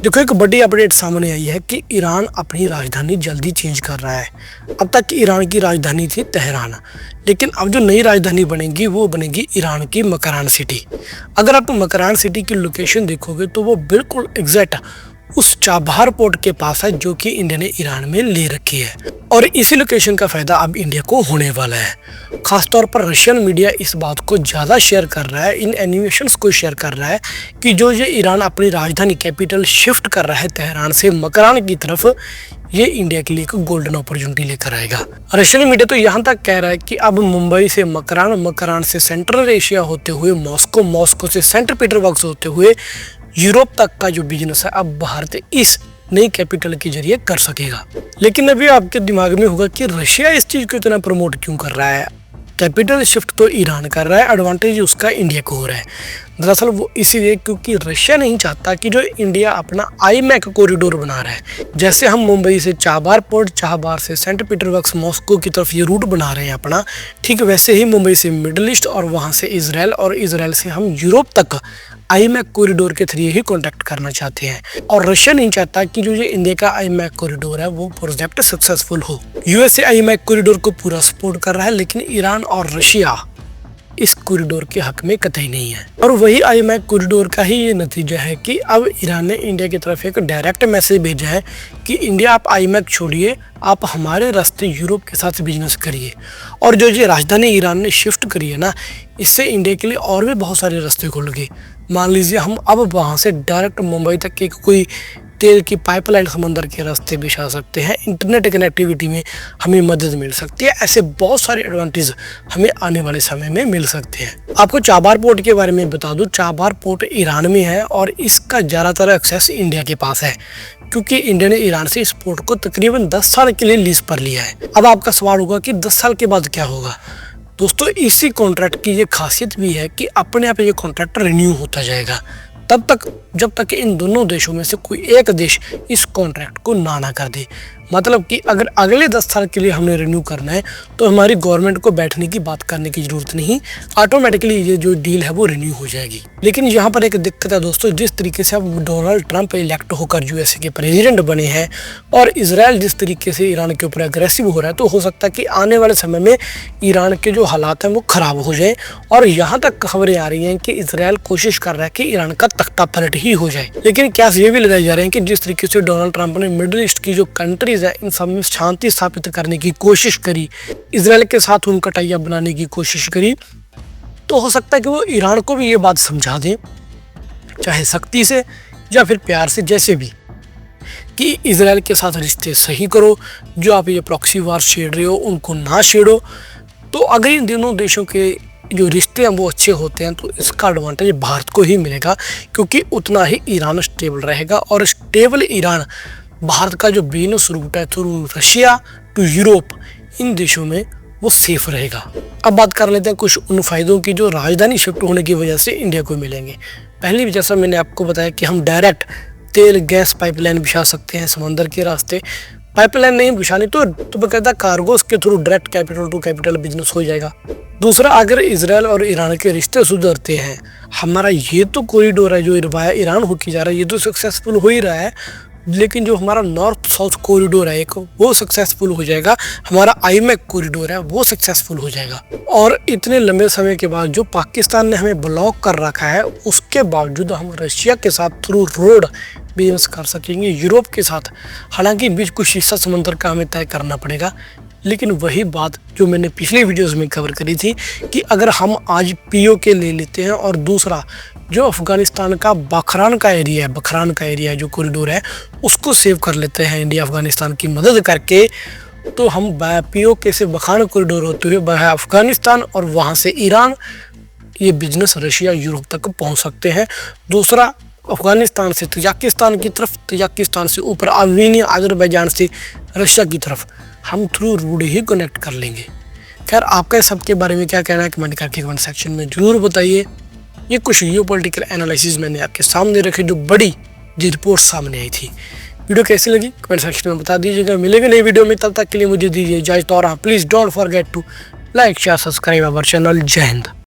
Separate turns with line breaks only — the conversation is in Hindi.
देखो, एक बड़ी अपडेट सामने आई है कि ईरान अपनी राजधानी जल्दी चेंज कर रहा है। अब तक ईरान की राजधानी थी तेहरान, लेकिन अब जो नई राजधानी बनेगी वो बनेगी ईरान की मकरान सिटी। अगर आप मकरान सिटी की लोकेशन देखोगे तो वो बिल्कुल एग्जैक्ट उस चाबहार पोर्ट के पास है जो कि इंडिया ने ईरान में ले रखी है, और इसी लोकेशन का फायदा अब इंडिया को होने वाला है। खासतौर पर रशियन मीडिया इस बात को ज़्यादा शेयर कर रहा है, इन एनिमेशंस को शेयर कर रहा है कि जो ये ईरान अपनी राजधानी कैपिटल शिफ्ट कर रहा है तेहरान से मकरान की तरफ, ये इंडिया के लिए एक गोल्डन अपॉर्चुनिटी लेकर आएगा। रशियन मीडिया तो यहाँ तक कह रहा है कि अब मुंबई से मकरान, मकरान से सेंट्रल एशिया होते हुए मॉस्को, मॉस्को से सेंट पीटरबर्ग होते हुए यूरोप तक का जो बिजनेस है अब भारत इस नई कैपिटल के जरिए कर सकेगा। लेकिन अभी आपके दिमाग में होगा कि रशिया इस चीज को इतना प्रमोट क्यों कर रहा है? कैपिटल शिफ्ट तो ईरान कर रहा है, एडवांटेज उसका इंडिया को हो रहा है। दरअसल वो इसीलिए क्योंकि रशिया नहीं चाहता कि जो इंडिया अपना आईमैक कॉरिडोर बना रहा है, जैसे हम मुंबई से चाबहार पोर्ट, चाबहार से सेंट पीटरबर्ग, मॉस्को की तरफ ये रूट बना रहे हैं अपना, ठीक वैसे ही मुंबई से मिडिल ईस्ट और वहाँ से इजराइल, और इजराइल से हम यूरोप तक आईमैक कॉरिडोर के थ्रू ही कॉन्टैक्ट करना चाहते हैं। और रशिया नहीं चाहता कि जो ये इंडिया का आईमैक कॉरिडोर है वो प्रोजेक्ट सक्सेसफुल हो। यूएसए आईमैक कॉरिडोर को पूरा सपोर्ट कर रहा है, लेकिन ईरान और रशिया इस कॉरिडोर के हक में कतई नहीं है। और वही आईमैक कॉरिडोर का ही ये नतीजा है कि अब ईरान ने इंडिया की तरफ एक डायरेक्ट मैसेज भेजा है कि इंडिया आप आईमैक छोड़िए, आप हमारे रास्ते यूरोप के साथ बिजनेस करिए। और जो ये राजधानी ईरान ने शिफ्ट करी है ना, इससे इंडिया के लिए और भी बहुत सारे रास्ते खुल गए। मान लीजिए हम अब वहाँ से डायरेक्ट मुंबई तक की कोई तेल की पाइपलाइन समंदर के रास्ते बिछा सकते हैं, इंटरनेट कनेक्टिविटी में हमें मदद मिल सकती है। ऐसे बहुत सारे एडवांटेज हमें आने वाले समय में मिल सकते हैं। आपको चाबहार पोर्ट के बारे में बता दूं, चाबहार पोर्ट ईरान में है और इसका ज़्यादातर एक्सेस इंडिया के पास है, क्योंकि इंडिया ने ईरान से इस पोर्ट को तकरीबन 10 साल के लिए लीज पर लिया है। अब आपका सवाल होगा कि 10 साल के बाद क्या होगा? दोस्तों, इसी कॉन्ट्रैक्ट की ये खासियत भी है कि अपने आप ये कॉन्ट्रैक्ट रिन्यू होता जाएगा तब तक जब तक इन दोनों देशों में से कोई एक देश इस कॉन्ट्रैक्ट को ना कर दे। मतलब कि अगर अगले 10 साल के लिए हमने रिन्यू करना है तो हमारी गवर्नमेंट को बैठने की बात करने की जरूरत नहीं, ऑटोमेटिकली ये जो डील है वो रिन्यू हो जाएगी। लेकिन यहाँ पर एक दिक्कत है दोस्तों, जिस तरीके से अब डोनाल्ड ट्रंप इलेक्ट होकर यूएसए के प्रेसिडेंट बने हैं और इजराइल जिस तरीके से ईरान के ऊपर अग्रेसिव हो रहा है, तो हो सकता है कि आने वाले समय में ईरान के जो हालात हैं वो खराब हो जाए। और यहाँ तक खबरें आ रही हैं कि इजराइल कोशिश कर रहा है कि ईरान का तख्ता पलट ही हो जाए। लेकिन क्या ये भी लगाए जा रहे हैं कि जिस तरीके से डोनाल्ड ट्रंप ने मिडिल ईस्ट की जो कंट्रीज है इन सब में शांति स्थापित करने की कोशिश करी, इजराइल के साथ उनका टाई अप बनाने की कोशिश करी, तो हो सकता है कि वो ईरान को भी ये बात समझा दें, चाहे सख्ती से या फिर प्यार से, जैसे भी, कि इजराइल के साथ रिश्ते सही करो, जो आप ये प्रॉक्सी वार छेड़ रहे हो उनको ना छेड़ो। तो अगर इन दोनों देशों के जो रिश्ते हैं वो अच्छे होते हैं तो इसका एडवांटेज भारत को ही मिलेगा, क्योंकि उतना ही ईरान स्टेबल रहेगा। और स्टेबल ईरान भारत का जो बिजनेस रूट है थ्रू रशिया टू यूरोप, इन देशों में वो सेफ रहेगा। अब बात कर लेते हैं कुछ उन फायदों की जो राजधानी शिफ्ट होने की वजह से इंडिया को मिलेंगे। पहले भी जैसा मैंने आपको बताया कि हम डायरेक्ट तेल गैस पाइपलाइन बिछा सकते हैं समंदर के रास्ते। पाइपलाइन नहीं बिछानी तो बकायदा कार्गोस के through direct capital to capital business हो जाएगा। दूसरा, अगर इजराइल और ईरान के रिश्ते सुधरते हैं, हमारा ये तो कॉरिडोर है जो ईरान होके जा रहा है, ये तो सक्सेसफुल हो ही रहा है, लेकिन जो हमारा नॉर्थ साउथ कॉरिडोर है एक, वो सक्सेसफुल हो जाएगा, हमारा आईमैक कॉरिडोर है वो सक्सेसफुल हो जाएगा। और इतने लंबे समय के बाद जो पाकिस्तान ने हमें ब्लॉक कर रखा है, उसके बावजूद हम रशिया के साथ थ्रू रोड बिजनेस कर सकेंगे यूरोप के साथ। हालांकि बीच कुछ हिस्सा समंदर का हमें तय करना पड़ेगा, लेकिन वही बात जो मैंने पिछले वीडियोस में कवर करी थी कि अगर हम आज पीओके ले लेते हैं और दूसरा जो अफगानिस्तान का बखरान का एरिया जो कॉरिडोर है उसको सेव कर लेते हैं इंडिया अफगानिस्तान की मदद करके, तो हम पीओके से बखरान कॉरिडोर होते हुए अफगानिस्तान और वहाँ से ईरान, ये बिजनेस रशिया यूरोप तक पहुँच सकते हैं। दूसरा, अफगानिस्तान से तजाकिस्तान की तरफ, तजाकिस्तान से ऊपर आर्मीनिया, अजरबैजान से रशिया की तरफ हम थ्रू रोड ही कनेक्ट कर लेंगे। खैर, आपका इस सब के बारे में क्या कहना है कमेंट करके कमेंट सेक्शन में जरूर बताइए। ये कुछ जियोपॉलिटिकल एनालिसिस मैंने आपके सामने रखे, जो बड़ी जी रिपोर्ट सामने आई थी। वीडियो कैसी लगी कमेंट सेक्शन में बता दीजिएगा। मिलेंगे नई वीडियो में, तब तक के लिए मुझे दीजिए इजाजत और please don't forget to like share subscribe our channel. जय हिंद।